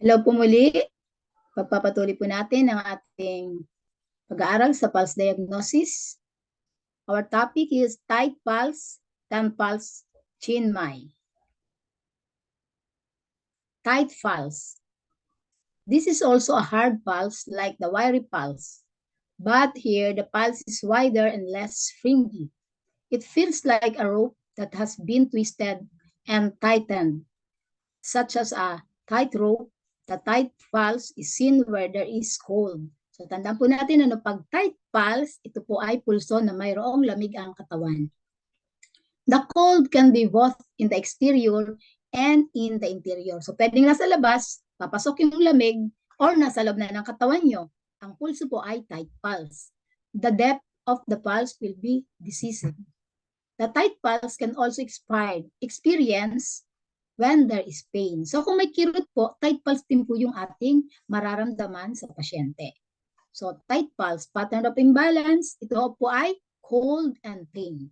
Hello po muli. Pagpapatuloy po natin ang ating pag-aaral sa pulse diagnosis. Our topic is tight pulse, tan pulse, Chiang Mai. Tight pulse. This is also a hard pulse like the wiry pulse, but here the pulse is wider and less springy. It feels like a rope that has been twisted and tightened, such as a tight rope. The tight pulse is seen where there is cold. So tandaan po natin, pag tight pulse, ito po ay pulso na mayroong lamig ang katawan. The cold can be both in the exterior and in the interior. So pwedeng nasa labas, papasok yung lamig, or nasa loob na ng katawan nyo. Ang pulso po ay tight pulse. The depth of the pulse will be decisive. The tight pulse can also experience when there is pain. So kung may kirot po, tight pulse din po yung ating mararamdaman sa pasyente. So tight pulse, pattern of imbalance, ito po ay cold and pain.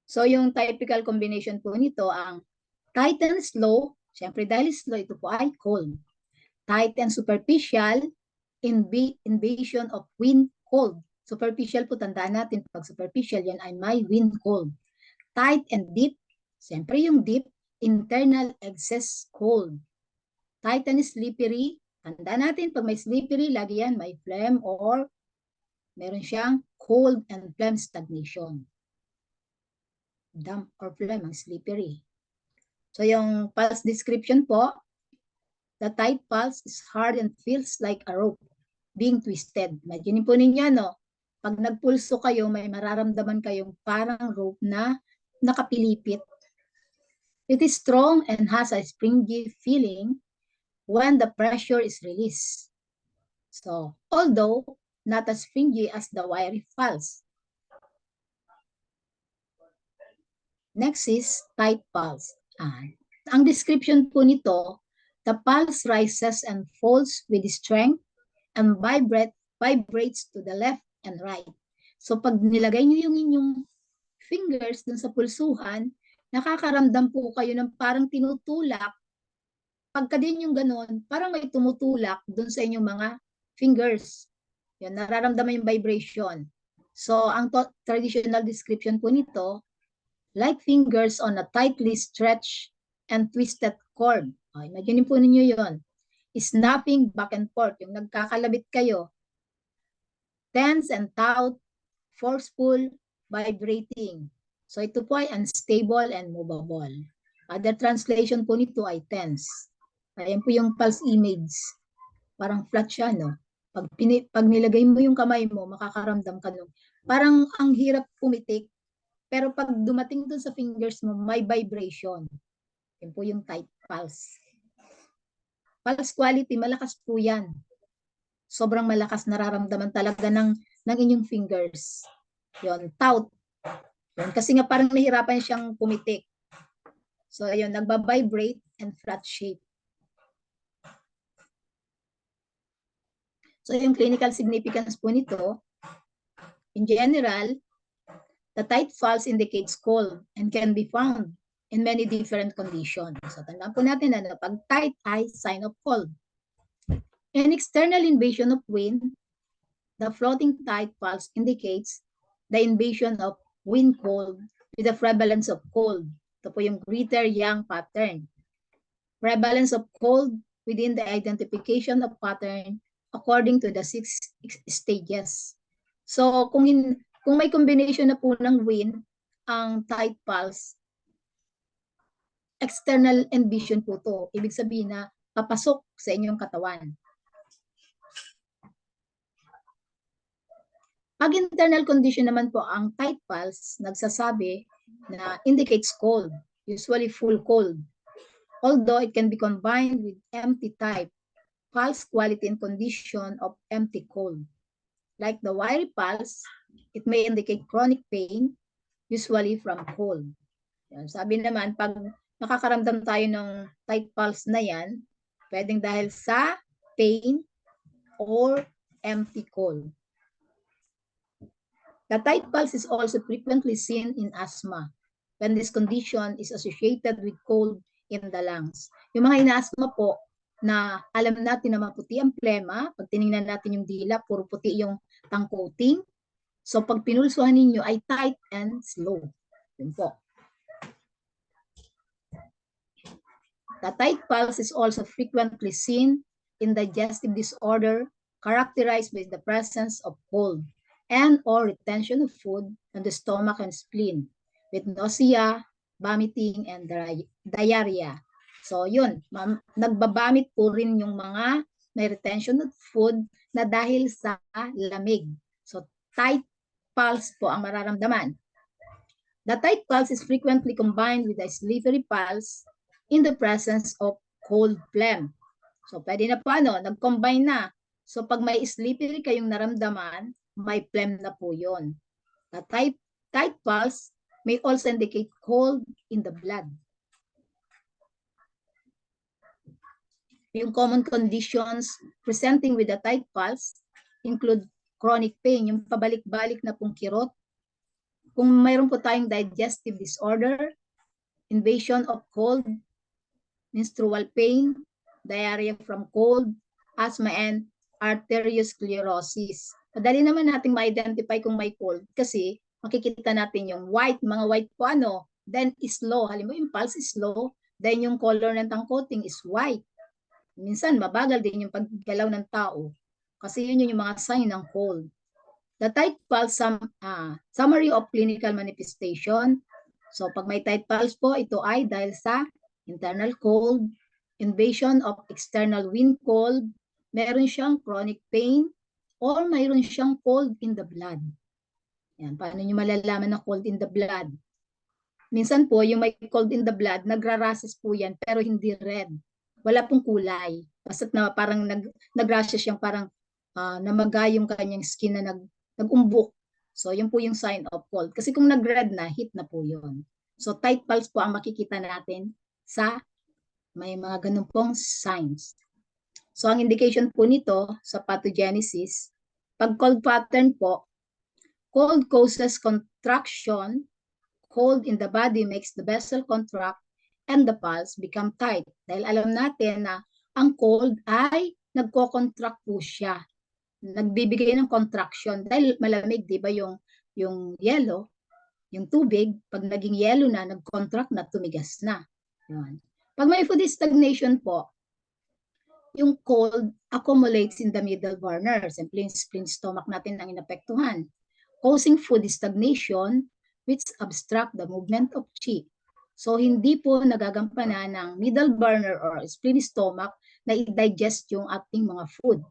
So yung typical combination po nito, ang tight and slow, syempre dahil slow, ito po ay cold. Tight and superficial, invasion of wind, cold. Superficial po, tandaan natin, pag superficial, yan ay may wind cold. Tight and deep, siyempre yung deep, internal excess cold. Tight and slippery, tandaan natin, pag may slippery, lagi yan may phlegm or meron siyang cold and phlegm stagnation. Damp or phlegm ang slippery. So yung pulse description po, the tight pulse is hard and feels like a rope being twisted. Imagine po ninyo, no? Pag nagpulso kayo, may mararamdaman kayong parang rope na nakapilipit. It is strong and has a springy feeling when the pressure is released. So, although not as springy as the wiry pulse. Next is tight pulse. Ang description po nito, the pulse rises and falls with strength and vibrates to the left and right. So pag nilagay niyo yung inyong fingers dun sa pulsuhan, nakakaramdam po kayo ng parang tinutulak. Pagka din yung ganun, parang may tumutulak dun sa inyong mga fingers. Yan, nararamdaman yung vibration. So ang traditional description po nito, like fingers on a tightly stretched and twisted cord. Imagine po ninyo yon. Snapping back and forth, yung nagkakalabit kayo. Tense and taut, forceful, vibrating. So ito po ay unstable and movable. Other translation po nito ay tense. Ayan po yung pulse image. Parang flat siya, no? Pag nilagay mo yung kamay mo, makakaramdam ka nung parang ang hirap pumitik. Pero pag dumating dun sa fingers mo, may vibration. Yan po yung tight pulse. Pulse quality, malakas po yan. Sobrang malakas, nararamdaman talaga ng inyong fingers. Yon, taut. Yun, kasi nga parang nahirapan siyang pumitik. So, ayun, nagba-vibrate and flat shape. So, yung clinical significance po nito, in general, the tight pulse indicates cold and can be found in many different conditions. So, tandaan po natin na pag tight ay sign of cold. An external invasion of wind, the floating tight pulse indicates the invasion of wind cold with the prevalence of cold. Ito po yung Greater-Young pattern. Prevalence of cold within the identification of pattern according to the 6 stages. So, kung may combination na po ng wind, ang tight pulse, external invasion po to. Ibig sabihin na papasok sa inyong katawan. Pag internal condition naman po, ang tight pulse, nagsasabi na indicates cold, usually full cold. Although it can be combined with empty type, pulse quality and condition of empty cold. Like the wiry pulse, it may indicate chronic pain, usually from cold. Yan. Sabi naman, pag nakakaramdam tayo ng tight pulse na yan, pwedeng dahil sa pain or empty cold. The tight pulse is also frequently seen in asthma when this condition is associated with cold in the lungs. Yung mga inaasma po na alam natin na maputi ang plema, pag tinignan natin yung dila, puro puti yung tongue coating. So pag pinulsuhan ninyo ay tight and slow. Yun po. The tight pulse is also frequently seen in digestive disorder characterized by the presence of cold and or retention of food in the stomach and spleen with nausea, vomiting, and diarrhea. So yun, nagbabamit po rin yung mga may retention of food na dahil sa lamig. So tight pulse po ang mararamdaman. The tight pulse is frequently combined with a slippery pulse in the presence of cold phlegm. So pwede na po nag-combine na. So pag may slippery kayong naramdaman, may phlegm na po yun. The tight pulse may also indicate cold in the blood. Yung common conditions presenting with a tight pulse include chronic pain, yung pabalik-balik na pong kirot. Kung mayroon po tayong digestive disorder, invasion of cold, menstrual pain, diarrhea from cold, asthma, and arteriosclerosis. Madali naman nating ma-identify kung may cold kasi makikita natin yung mga white po then is low. Halimbawa yung pulse is low, then yung color ng tongue coating is white. Minsan mabagal din yung paggalaw ng tao kasi yun yung mga sign ng cold. The tight pulse summary of clinical manifestation. So pag may tight pulse po, ito ay dahil sa internal cold, invasion of external wind cold, meron siyang chronic pain, or mayroon siyang cold in the blood. Yan, paano nyo malalaman na cold in the blood? Minsan po, yung may cold in the blood, nagrarashes po yan, pero hindi red. Wala pong kulay. Basta't na parang nagrashes yung parang namagay yung kanyang skin na nag-umbok. So, yun po yung sign of cold. Kasi kung nag-red na, heat na po yun. So, tight pulse po ang makikita natin sa may mga ganun pong signs. So, ang indication po nito sa pathogenesis, pag cold pattern po, cold causes contraction, cold in the body makes the vessel contract, and the pulse become tight. Dahil alam natin na ang cold ay nagko-contract po siya. Nagbibigay ng contraction. Dahil malamig, di ba yung yellow, yung tubig, pag naging yellow na, nag-contract na, tumigas na. Yun. Pag may food stagnation po, yung cold accumulates in the middle burner. Simply yung spleen stomach natin ang inapektuhan, causing food stagnation which obstruct the movement of qi. So, hindi po nagagampanan ng middle burner or spleen stomach na i-digest yung ating mga food.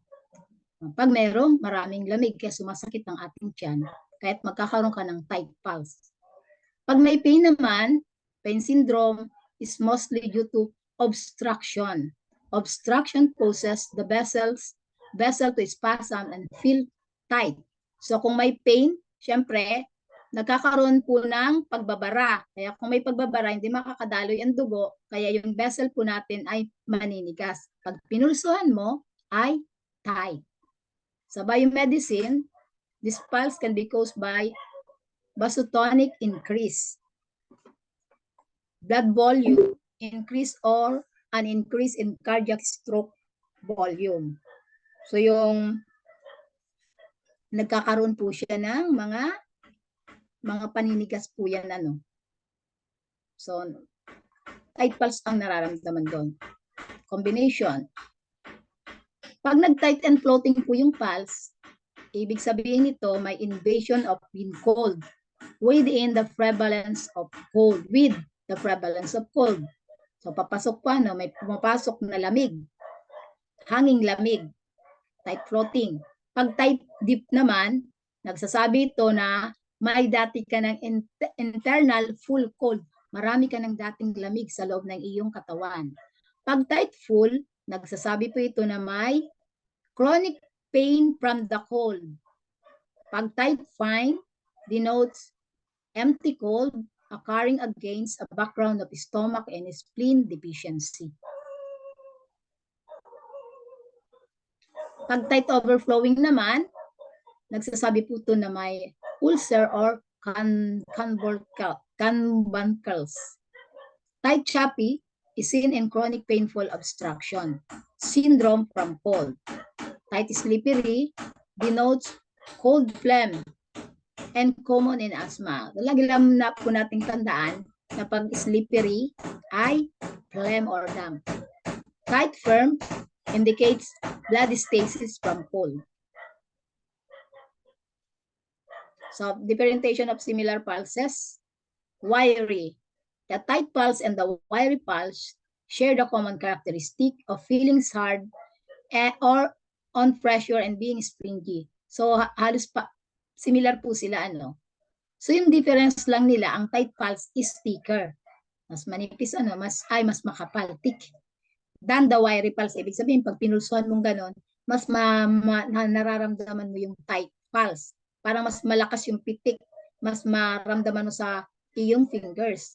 Pag mayroong maraming lamig, kaya sumasakit ang ating tiyan, kahit magkakaroon ka ng tight pulse. Pag may pain naman, pain syndrome is mostly due to obstruction. Obstruction causes the vessel to spasm and feel tight. So kung may pain, syempre, nagkakaroon po ng pagbabara. Kaya kung may pagbabara, hindi makakadaloy ang dugo, kaya yung vessel po natin ay maninigas. Pag pinulsuhan mo, ay tight. Sa biomedicine, this pulse can be caused by vasotonic increase, blood volume increase, or an increase in cardiac stroke volume. So yung nagkakaroon po siya ng mga paninigas po yan So tight pulse ang nararamdaman doon. Combination. Pag nag-tight and floating po yung pulse, ibig sabihin nito may invasion of wind cold within the prevalence of cold, with the prevalence of cold. So papasok pa, may pumapasok na lamig, hanging lamig, tight floating. Pag tight deep naman, nagsasabi ito na may dati ka ng internal full cold. Marami ka ng dating lamig sa loob ng iyong katawan. Pag tight full, nagsasabi po ito na may chronic pain from the cold. Pag tight fine, denotes empty cold occurring against a background of stomach and spleen deficiency. Pag tight overflowing naman, nagsasabi po ito na may ulcer or carbuncles. Tight choppy is seen in chronic painful obstruction syndrome from cold. Tight slippery denotes cold phlegm and common in asthma. Lagi lang na po nating tandaan na pag slippery ay phlegm or damp. Tight firm indicates blood stasis from cold. So, differentiation of similar pulses. Wiry. The tight pulse and the wiry pulse share the common characteristic of feeling hard or on pressure and being springy. So, halos similar po sila, ano. So, yung difference lang nila, ang tight pulse is thicker. Mas manipis, mas makapal, thick. Than the wiry pulse. Ibig sabihin, pag pinulsuhan mong ganon, mas nararamdaman mo yung tight pulse. Parang mas malakas yung pitik, mas maramdaman mo sa iyong fingers.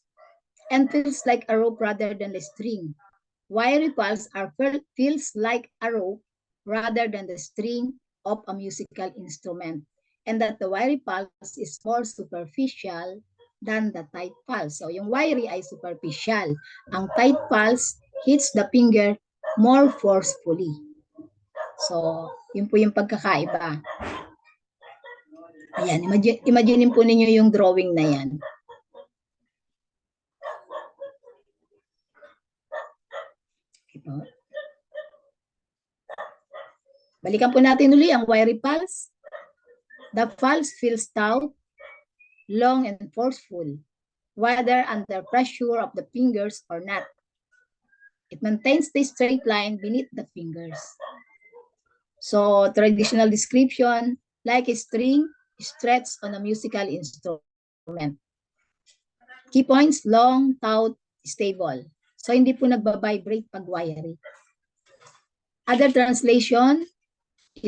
And feels like a rope rather than a string. Wiry pulse feels like a rope rather than the string of a musical instrument. And that the wiry pulse is more superficial than the tight pulse. So yung wiry ay superficial. Ang tight pulse hits the finger more forcefully. So, yun po yung pagkakaiba. Ayan, imagine po ninyo yung drawing na yan. Ito. Balikan po natin uli ang wiry pulse. The pulse feels stout, long and forceful, whether under pressure of the fingers or not. It maintains the straight line beneath the fingers. So, traditional description, like a string stretched on a musical instrument. Key points, long, taut, stable. So, hindi po nagbabibrate pag wiry. Other translation,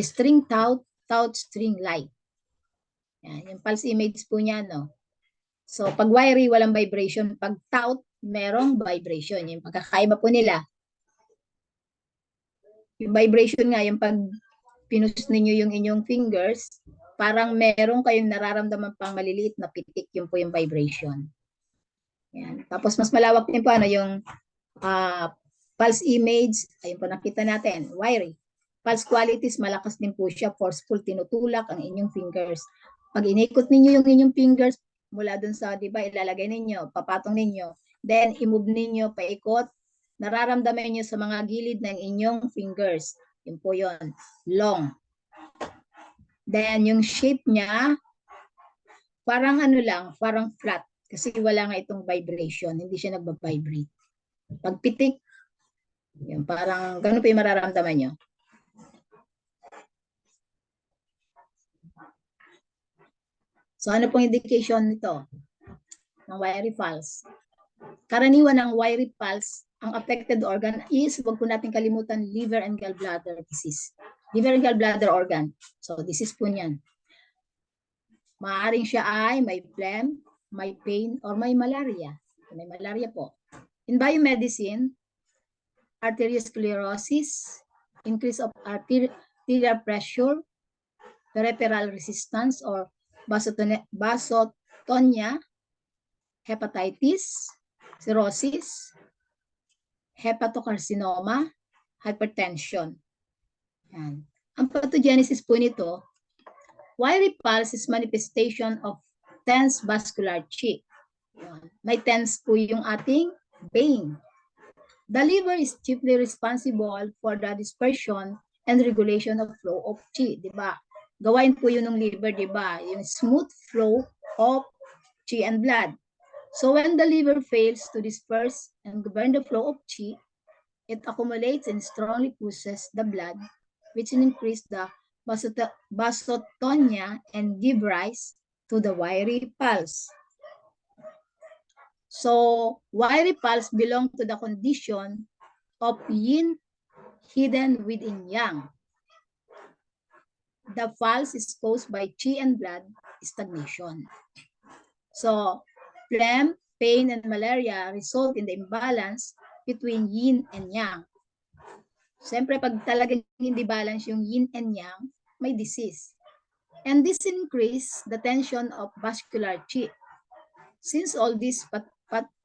string taut, taut string light. Yan, yung pulse image po niya, no? So, pag wiry, walang vibration. Pag taut, merong vibration. Yung pagkakaiba po nila. Yung vibration nga, yung pag pinus ninyo yung inyong fingers, parang merong kayong nararamdaman pang maliliit na pitik, yun po yung vibration. Yan. Tapos mas malawak din po yung pulse image, ayun po nakita natin, wiry. Pulse qualities, malakas din po siya, forceful, tinutulak ang inyong fingers. Pag inikot ninyo yung inyong fingers, mula dun sa, di ba, ilalagay ninyo, papatong ninyo, then i-move ninyo, paikot, nararamdaman niyo sa mga gilid ng inyong fingers. Yun po yun, long. Then, yung shape niya, parang parang flat. Kasi wala nga itong vibration, hindi siya nagbabibrate. Pag pitik, yun, parang ganun po yung mararamdaman nyo. So, ano pong indication nito ng wiry pulse? Karaniwan ng wiry pulse, ang affected organ is, huwag po natin kalimutan, liver and gallbladder disease. Liver and gallbladder organ. So, disease po niyan. Maaaring siya ay may phlegm, may pain, or may malaria. May malaria po. In biomedicine, arteriosclerosis, increase of arterial pressure, peripheral resistance, or basotonia, hepatitis, cirrhosis, hepatocarcinoma, hypertension. Yan. Ang pathogenesis po nito, wiry pulse is manifestation of tense vascular chi. Yan. May tense po yung ating vein. The liver is chiefly responsible for the dispersion and regulation of flow of chi, di ba? Gawain po yun ng liver, di ba? Yung smooth flow of chi and blood. So when the liver fails to disperse and govern the flow of chi, it accumulates and strongly pushes the blood, which increase the basotonia and give rise to the wiry pulse. So, wiry pulse belong to the condition of yin hidden within yang. The pulse is caused by chi and blood stagnation. So, phlegm, pain, and malaria result in the imbalance between yin and yang. Siyempre, pag talagang hindi balance yung yin and yang, may disease. And this increase the tension of vascular chi. Since all these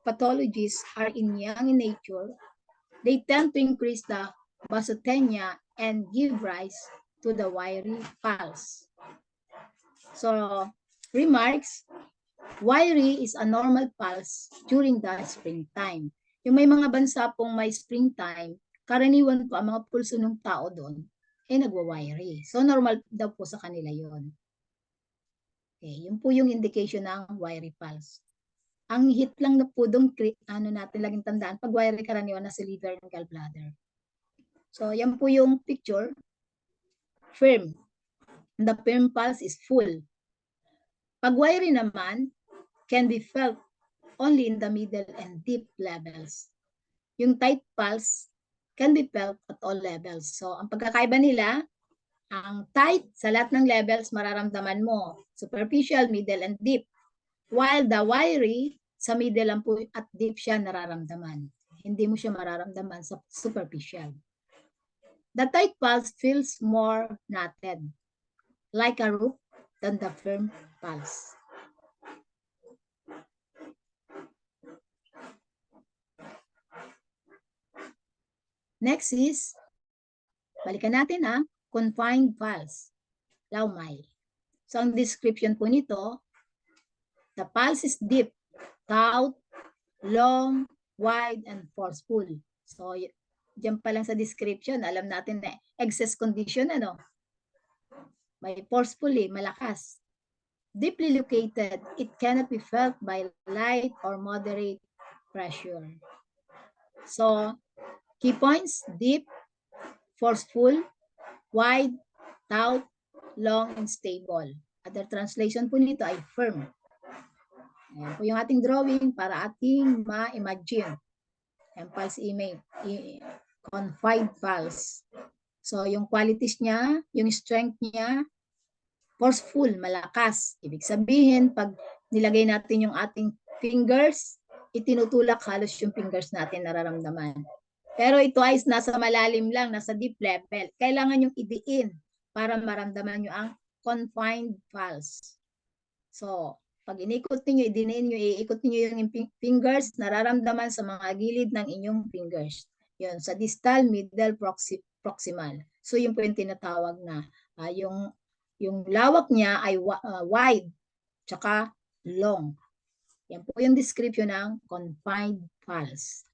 pathologies are young in nature, they tend to increase the basothenia and give rise to the wiry pulse. So, remarks, wiry is a normal pulse during the springtime. Yung may mga bansa pong may springtime, karaniwan po ang mga pulso ng tao doon ay nagwa-wiry. So, normal daw po sa kanila yon. Okay, yun po yung indication ng wiry pulse. Ang hit lang na po doon, natin laging tandaan, pag wiry karaniwan na sa liver and gallbladder. So, yan po yung picture. Firm. The firm pulse is full. Pag wiry naman, can be felt only in the middle and deep levels. Yung tight pulse can be felt at all levels. So, ang pagkakaiba nila, ang tight, sa lahat ng levels, mararamdaman mo. Superficial, middle, and deep. While the wiry, sa middle lang po at deep siya nararamdaman. Hindi mo siya mararamdaman sa superficial. The tight pulse feels more knotted, like a rope, than the firm pulse. Next is, balikan natin confined pulse, Laumai. So, ang description po nito, the pulse is deep, taut, long, wide, and forceful. So, diyan pa lang sa description, alam natin na excess condition, may forcefully, malakas. Deeply located, it cannot be felt by light or moderate pressure. So, key points, deep, forceful, wide, taut, long, and stable. Other translation po nito ay firm. Ayan po yung ating drawing para ating ma-imagine. Ayan, pulse image, confined pulse. So, yung qualities niya, yung strength niya, forceful, malakas. Ibig sabihin, pag nilagay natin yung ating fingers, itinutulak halos yung fingers natin nararamdaman. Pero ito ay nasa malalim lang, nasa deep level. Kailangan yung idiin para maramdaman nyo ang confined pulse. So, pag inikot niyo, idinin niyo, iikot niyo yung fingers, nararamdaman sa mga gilid ng inyong fingers. Yun, sa distal, middle, proximal. So, yun po yung tinatawag na yung lawak niya ay wide, tsaka long. Yan po yung description ng confined pulse.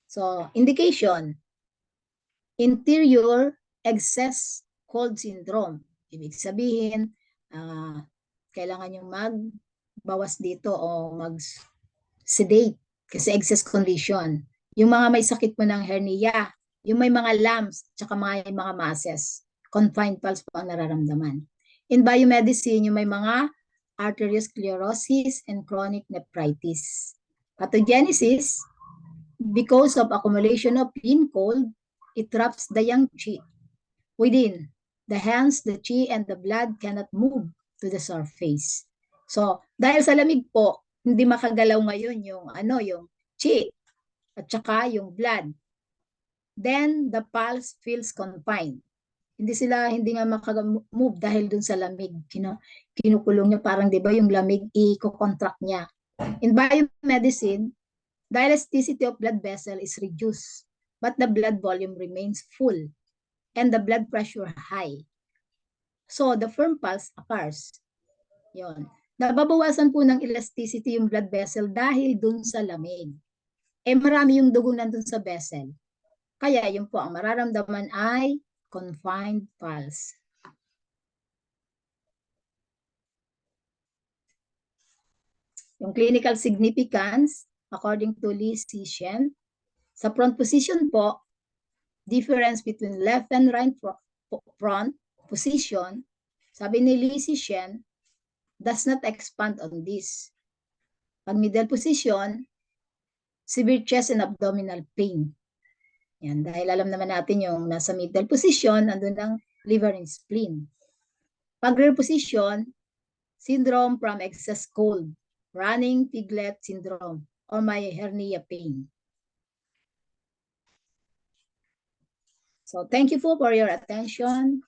So, indication, interior excess cold syndrome. Ibig sabihin, kailangan yung magbawas dito o mag-sedate kasi excess condition. Yung mga may sakit mo ng hernia, yung may mga lumps, tsaka mga masses, confined pulse po ang nararamdaman. In biomedicine, yung may mga arteriosclerosis and chronic nephritis. Pathogenesis, because of accumulation of in cold, it traps the young chi within. The hands, the chi, and the blood cannot move to the surface. So, dahil sa lamig po, hindi makagalaw ngayon yung chi at saka yung blood. Then, the pulse feels confined. Hindi nga makaga-move dahil dun sa lamig. Kinukulong niya, parang 'di ba yung lamig i-contract niya. In biomedicine, the elasticity of blood vessel is reduced, but the blood volume remains full and the blood pressure high. So, the firm pulse occurs. Yon. Nababawasan po ng elasticity yung blood vessel dahil dun sa lamig. Marami yung dugo nandun sa vessel. Kaya yun po ang mararamdaman ay confined pulse. Yung clinical significance, according to Lee Sishen, sa front position po, difference between left and right front position, sabi ni Lee Sishen, does not expand on this. Pag middle position, severe chest and abdominal pain. Yan, dahil alam naman natin yung nasa middle position, andun ang liver and spleen. Pag rear position, syndrome from excess cold, running piglet syndrome, or may hernia pain. So, thank you for your attention.